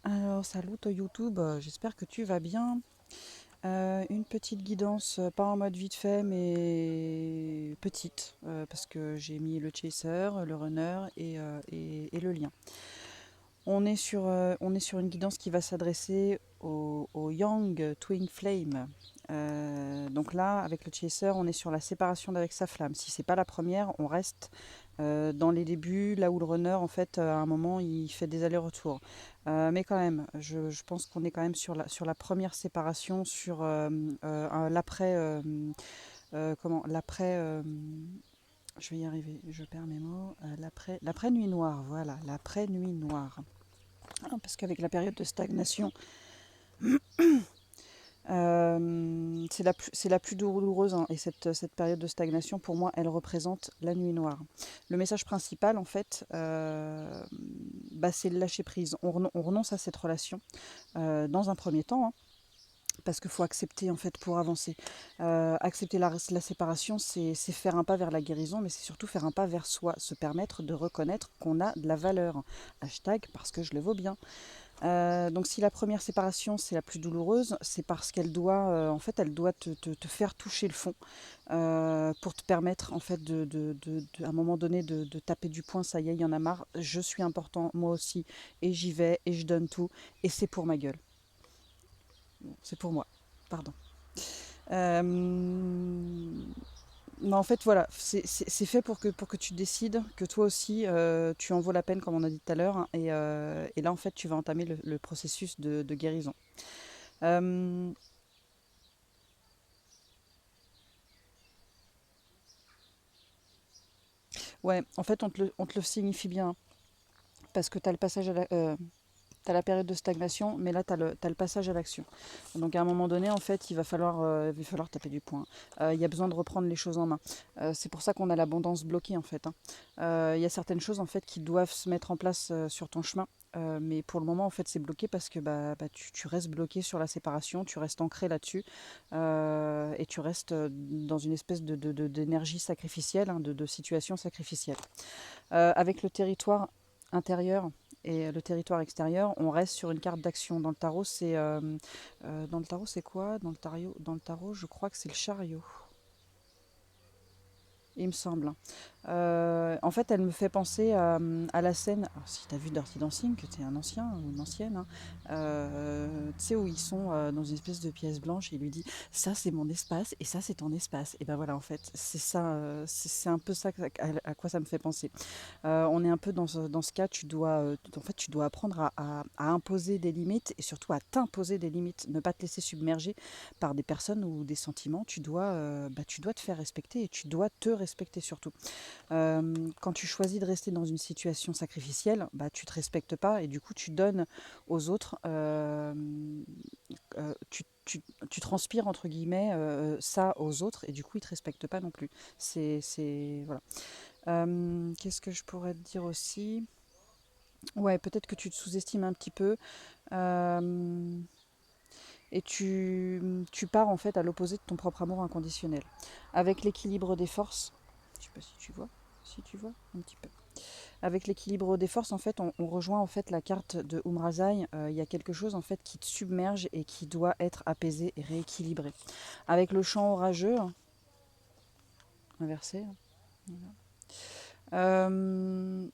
Alors, salut YouTube, j'espère que tu vas bien. Une petite guidance, pas en mode vite fait, mais petite, parce que j'ai mis le chaser, le runner et le lien. On est sur une guidance qui va s'adresser au Yang Twin Flame. Donc là, avec le chaser, on est sur la séparation d'avec sa flamme. Si c'est pas la première, on reste dans les débuts, là où le runner, en fait, à un moment, il fait des allers-retours. Mais quand même, je pense qu'on est quand même sur la première séparation, sur l'après, l'après, je vais y arriver, je perds mes mots, l'après nuit noire, voilà, l'après nuit noire. Parce qu'avec la période de stagnation, c'est la plus douloureuse, hein, et cette période de stagnation, pour moi, elle représente la nuit noire. Le message principal, en fait, c'est le lâcher prise. On renonce à cette relation dans un premier temps, hein, parce qu'il faut accepter, en fait, pour avancer. Accepter la séparation, c'est faire un pas vers la guérison, mais c'est surtout faire un pas vers soi, se permettre de reconnaître qu'on a de la valeur. Hashtag parce que je le vaux bien. Donc si la première séparation c'est la plus douloureuse, c'est parce qu'elle doit, en fait, elle doit te faire toucher le fond, pour te permettre, en fait, à un moment donné, de taper du poing. Ça y est, il y en a marre. Je suis important, moi aussi, et j'y vais et je donne tout. Et c'est pour ma gueule. Bon, c'est pour moi. Pardon. Euh, Mais en fait, voilà, c'est fait pour que tu décides que toi aussi, tu en vaux la peine, comme on a dit tout à l'heure, hein, et là, en fait, tu vas entamer le processus de guérison. Euh, ouais, en fait, on te le signifie bien, hein, parce que tu as le passage t'as la période de stagnation, mais là, t'as le passage à l'action. Donc, à un moment donné, en fait, il va falloir taper du poing. Il y a besoin de reprendre les choses en main. C'est pour ça qu'on a l'abondance bloquée, en fait, hein. Il y a certaines choses, en fait, qui doivent se mettre en place sur ton chemin. Mais pour le moment, en fait, c'est bloqué parce que tu restes bloqué sur la séparation, tu restes ancré là-dessus, et tu restes dans une espèce d'énergie sacrificielle, hein, de situation sacrificielle. Avec le territoire intérieur et le territoire extérieur, on reste sur une carte d'action. Dans le tarot, c'est quoi? Dans le tarot, je crois que c'est le chariot, il me semble. En fait, elle me fait penser à la scène. Alors, si tu as vu Dirty Dancing, que tu es un ancien ou une ancienne, hein, tu sais, où ils sont dans une espèce de pièce blanche et il lui dit: ça, c'est mon espace et ça, c'est ton espace. Et ben voilà, en fait, c'est ça, c'est un peu ça à quoi ça me fait penser. On est un peu dans ce cas, en fait, tu dois apprendre à imposer des limites et surtout à t'imposer des limites. Ne pas te laisser submerger par des personnes ou des sentiments. Tu dois te faire respecter et tu dois te respecter surtout. Quand tu choisis de rester dans une situation sacrificielle, tu te respectes pas et du coup tu donnes aux autres, tu transpires entre guillemets ça aux autres et du coup ils te respectent pas non plus. Voilà. Qu'est-ce que je pourrais te dire aussi? Ouais, peut-être que tu te sous-estimes un petit peu, euh, et tu pars en fait à l'opposé de ton propre amour inconditionnel. Avec l'équilibre des forces, je sais pas si tu vois un petit peu. Avec l'équilibre des forces, en fait, on rejoint en fait la carte de Umrazai. Il y a quelque chose en fait qui te submerge et qui doit être apaisé et rééquilibré. Avec le champ orageux, inversé. Euh,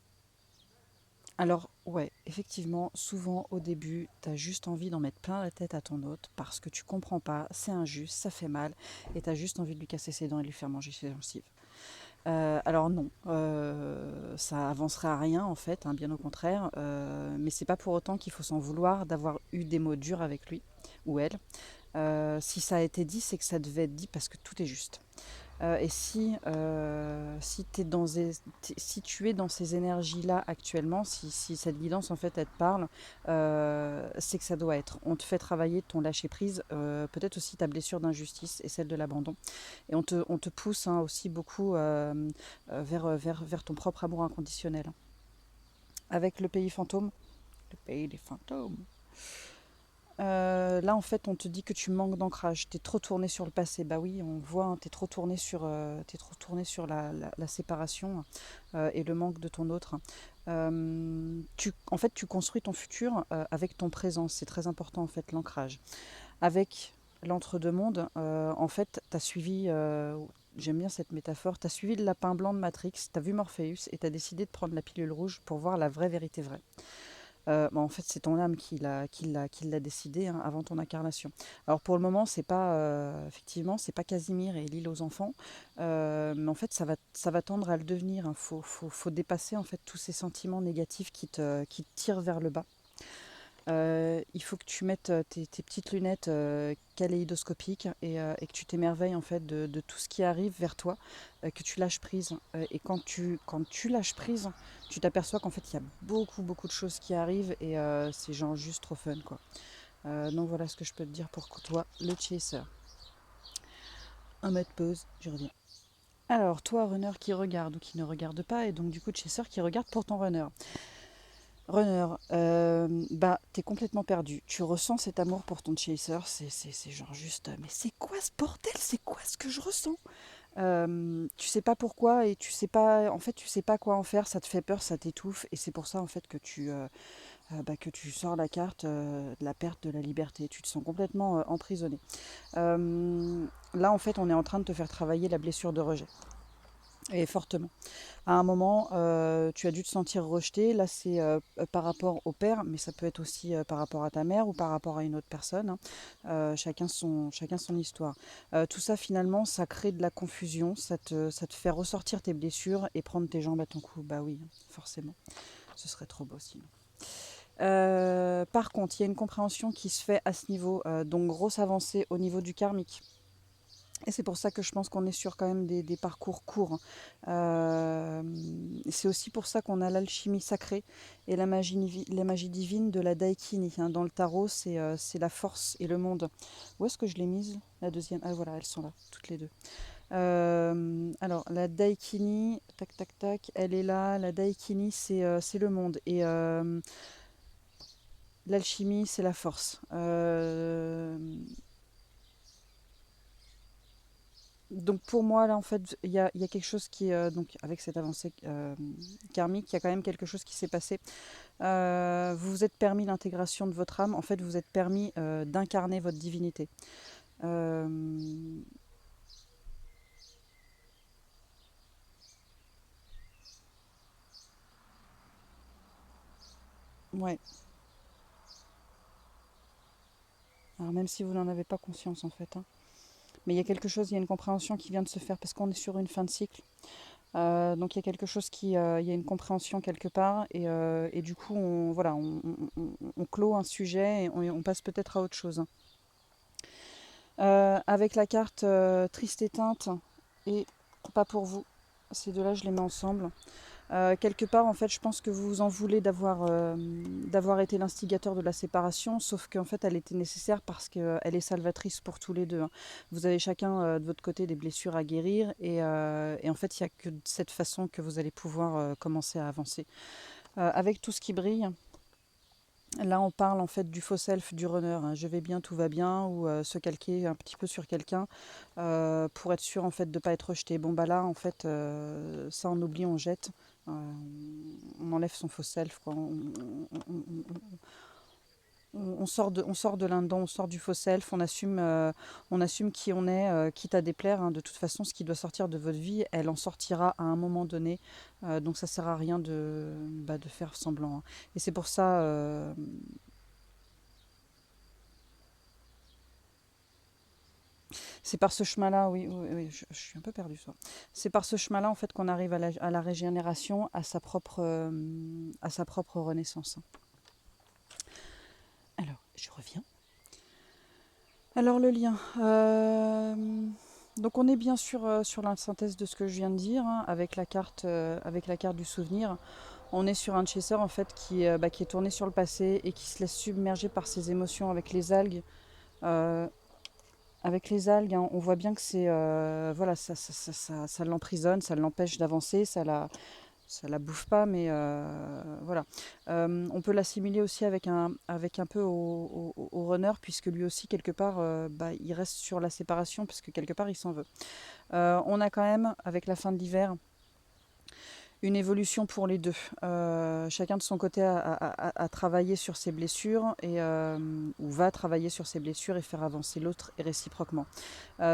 Alors, ouais, effectivement, souvent au début, tu as juste envie d'en mettre plein la tête à ton hôte parce que tu comprends pas, c'est injuste, ça fait mal, et tu as juste envie de lui casser ses dents et de lui faire manger ses gencives. Alors non, ça avancerait à rien en fait, hein, bien au contraire, mais c'est pas pour autant qu'il faut s'en vouloir d'avoir eu des mots durs avec lui ou elle. Si ça a été dit, c'est que ça devait être dit parce que tout est juste. Et si tu es dans ces énergies-là actuellement, si cette guidance en fait elle te parle, c'est que ça doit être. On te fait travailler ton lâcher prise, peut-être aussi ta blessure d'injustice et celle de l'abandon. Et on te pousse, hein, aussi beaucoup vers ton propre amour inconditionnel. Avec le pays des fantômes. Là, en fait, on te dit que tu manques d'ancrage. Tu es trop tourné sur le passé. Bah oui, on voit, hein, tu es trop tourné sur la séparation et le manque de ton autre. En fait, tu construis ton futur avec ton présent. C'est très important, en fait, l'ancrage. Avec l'entre-deux-mondes, en fait, tu as suivi, j'aime bien cette métaphore, tu as suivi le lapin blanc de Matrix, tu as vu Morpheus et tu as décidé de prendre la pilule rouge pour voir la vraie vérité vraie. En fait, c'est ton âme qui l'a décidé, hein, avant ton incarnation. Alors pour le moment, c'est pas effectivement, c'est pas Casimir et l'île aux enfants, mais en fait, ça va tendre à le devenir. Il faut dépasser en fait tous ces sentiments négatifs qui te tirent vers le bas. Il faut que tu mettes tes petites lunettes kaléidoscopiques et que tu t'émerveilles en fait de tout ce qui arrive vers toi, que tu lâches prise. Et quand tu lâches prise, tu t'aperçois qu'en fait il y a beaucoup beaucoup de choses qui arrivent et c'est genre juste trop fun quoi. Donc voilà ce que je peux te dire pour toi, le chaser. Un mode pause, je reviens. Alors toi runner qui regarde ou qui ne regarde pas et donc du coup chaser qui regarde pour ton runner. Runner, bah, t'es complètement perdu. Tu ressens cet amour pour ton chaser, c'est genre juste, mais c'est quoi ce bordel? C'est quoi ce que je ressens? Tu sais pas pourquoi et tu sais pas, en fait, tu sais pas quoi en faire. Ça te fait peur, ça t'étouffe et c'est pour ça en fait que tu sors la carte de la perte de la liberté. Tu te sens complètement emprisonné. Là, en fait, on est en train de te faire travailler la blessure de rejet. Et fortement. À un moment, tu as dû te sentir rejeté. Là, c'est par rapport au père, mais ça peut être aussi par rapport à ta mère ou par rapport à une autre personne, hein. Chacun son histoire. Tout ça, finalement, ça crée de la confusion. Ça te fait ressortir tes blessures et prendre tes jambes à ton cou. Bah oui, forcément. Ce serait trop beau sinon. Par contre, il y a une compréhension qui se fait à ce niveau, donc grosse avancée au niveau du karmique. Et c'est pour ça que je pense qu'on est sur quand même des parcours courts. C'est aussi pour ça qu'on a l'alchimie sacrée et la magie divine de la Daikini, hein. Dans le tarot, c'est la force et le monde. Où est-ce que je l'ai mise? La deuxième. Ah voilà, elles sont là, toutes les deux. Alors, la Daikini, tac tac tac, elle est là. La Daikini, c'est le monde. Et l'alchimie, c'est la force. Donc pour moi, là, en fait, il y a quelque chose qui, donc avec cette avancée karmique, il y a quand même quelque chose qui s'est passé. Vous vous êtes permis l'intégration de votre âme. En fait, vous vous êtes permis d'incarner votre divinité. Euh, ouais. Alors même si vous n'en avez pas conscience, en fait, hein. Mais il y a quelque chose, il y a une compréhension qui vient de se faire parce qu'on est sur une fin de cycle. Donc il y a quelque chose il y a une compréhension quelque part et du coup, voilà, on clôt un sujet et on passe peut-être à autre chose. Avec la carte triste éteinte et pas pour vous. Ces deux-là, je les mets ensemble. Quelque part, en fait, je pense que vous vous en voulez d'avoir été l'instigateur de la séparation, sauf qu'en fait, elle était nécessaire parce qu'elle est salvatrice pour tous les deux, hein. Vous avez chacun de votre côté des blessures à guérir et en fait, il n'y a que de cette façon que vous allez pouvoir commencer à avancer. Avec tout ce qui brille, là, on parle en fait du faux self du runner, hein. Je vais bien, tout va bien, ou se calquer un petit peu sur quelqu'un pour être sûr en fait de ne pas être rejeté. Bon bah là, en fait, ça on oublie, on jette. Euh, on enlève son faux self, quoi. On sort de là-dedans, on sort du faux self, on assume qui on est, quitte à déplaire, hein. De toute façon, ce qui doit sortir de votre vie, elle en sortira à un moment donné. Donc ça sert à rien de faire semblant, hein. Et c'est pour ça. C'est par ce chemin-là, oui, oui, oui, je suis un peu perdue, ça. C'est par ce chemin-là, en fait, qu'on arrive à la régénération, à sa propre renaissance. Alors, je reviens. Alors, le lien. Donc, on est bien sûr sur la synthèse de ce que je viens de dire, hein, avec la carte du souvenir. On est sur un chaser, en fait, qui est tourné sur le passé et qui se laisse submerger par ses émotions avec les algues. Euh, Avec les algues, hein, on voit bien que voilà, ça l'emprisonne, ça l'empêche d'avancer, ça la bouffe pas, mais voilà. On peut l'assimiler aussi avec un peu au runner, puisque lui aussi, quelque part, bah, il reste sur la séparation, parce que quelque part, il s'en veut. On a quand même, avec la fin de l'hiver, une évolution pour les deux. Chacun de son côté a travaillé sur ses blessures ou va travailler sur ses blessures et faire avancer l'autre et réciproquement.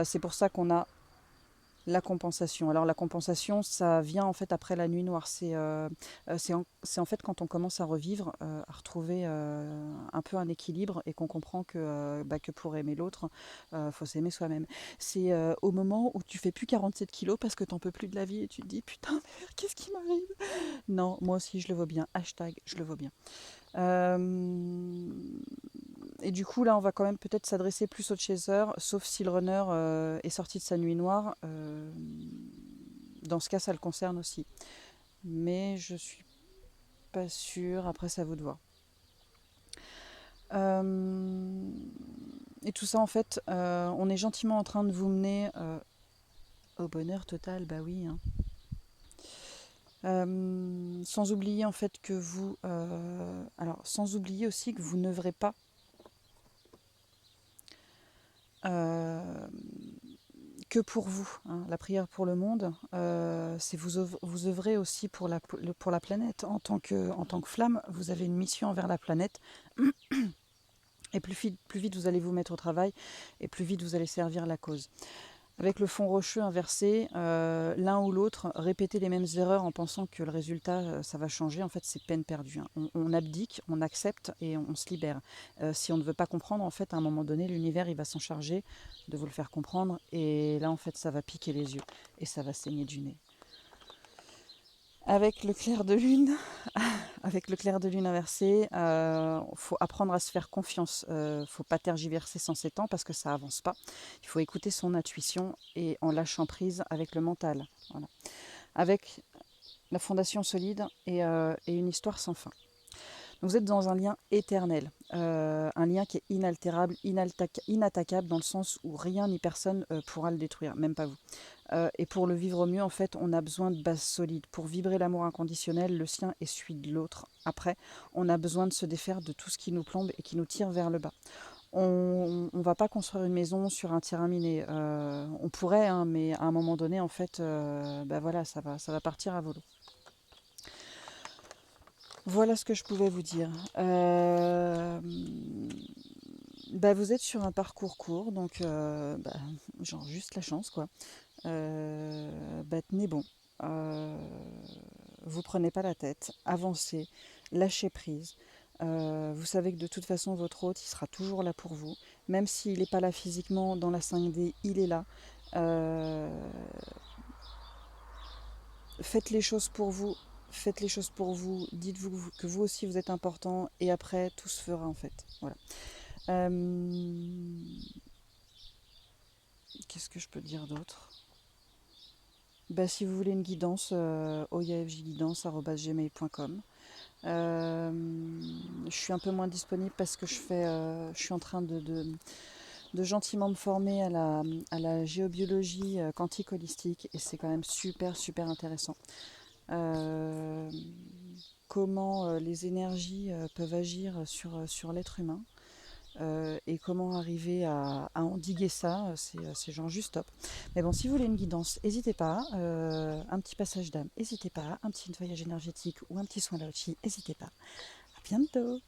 C'est pour ça qu'on a la compensation. Alors la compensation, ça vient en fait après la nuit noire. C'est en fait quand on commence à revivre, à retrouver un peu un équilibre et qu'on comprend que pour aimer l'autre, faut s'aimer soi-même. C'est au moment où tu fais plus 47 kilos parce que t'en peux plus de la vie et tu te dis putain merde, qu'est-ce qui m'arrive? Non, moi aussi je le vaux bien. Hashtag je le vaux bien. Et du coup, là, on va quand même peut-être s'adresser plus aux chasers, sauf si le runner est sorti de sa nuit noire. Dans ce cas, ça le concerne aussi. Mais je suis pas sûre. Après, ça vous de voir. Et tout ça, en fait, on est gentiment en train de vous mener au bonheur total. Bah oui. Hein. Sans oublier en fait que vous... alors, sans oublier aussi que vous n'œuvrez pas que pour vous. Hein. La prière pour le monde, c'est vous œuvrez aussi pour la planète. En tant que flamme, vous avez une mission envers la planète. Et plus vite vous allez vous mettre au travail, et plus vite vous allez servir la cause. Avec le fond rocheux inversé, l'un ou l'autre, répéter les mêmes erreurs en pensant que le résultat, ça va changer, en fait, c'est peine perdue. Hein. On abdique, on accepte et on se libère. Si on ne veut pas comprendre, en fait, à un moment donné, l'univers, il va s'en charger de vous le faire comprendre. Et là, en fait, ça va piquer les yeux et ça va saigner du nez. Avec le clair de lune, avec le clair de lune inversé, faut apprendre à se faire confiance. Faut pas tergiverser sans ses temps parce que ça avance pas. Il faut écouter son intuition et en lâchant prise avec le mental. Voilà. Avec la fondation solide et une histoire sans fin. Donc vous êtes dans un lien éternel, un lien qui est inaltérable, inattaquable dans le sens où rien ni personne pourra le détruire, même pas vous. Et pour le vivre mieux, en fait, on a besoin de bases solides. Pour vibrer l'amour inconditionnel, le sien et celui de l'autre. Après, on a besoin de se défaire de tout ce qui nous plombe et qui nous tire vers le bas. On ne va pas construire une maison sur un terrain miné. On pourrait, hein, mais à un moment donné, en fait, voilà, ça va partir à volo. Voilà ce que je pouvais vous dire. Vous êtes sur un parcours court, donc genre juste la chance, quoi. Tenez bon. Vous prenez pas la tête, avancez, lâchez prise. Vous savez que de toute façon, votre hôte, il sera toujours là pour vous. Même s'il n'est pas là physiquement dans la 5D, il est là. Faites les choses pour vous. Faites les choses pour vous. Dites-vous que vous aussi, vous êtes important. Et après, tout se fera, en fait. Voilà. Qu'est-ce que je peux dire d'autre ? Si vous voulez une guidance, oyafjguidance@gmail.com. Je suis un peu moins disponible parce que je suis en train de gentiment me former à la géobiologie quantique holistique et c'est quand même super super intéressant. Comment les énergies peuvent agir sur l'être humain. Et comment arriver à endiguer ça, c'est genre juste top. Mais bon, si vous voulez une guidance, n'hésitez pas. Un petit passage d'âme, n'hésitez pas. Un petit nettoyage énergétique ou un petit soin Lao Chi, n'hésitez pas. À bientôt.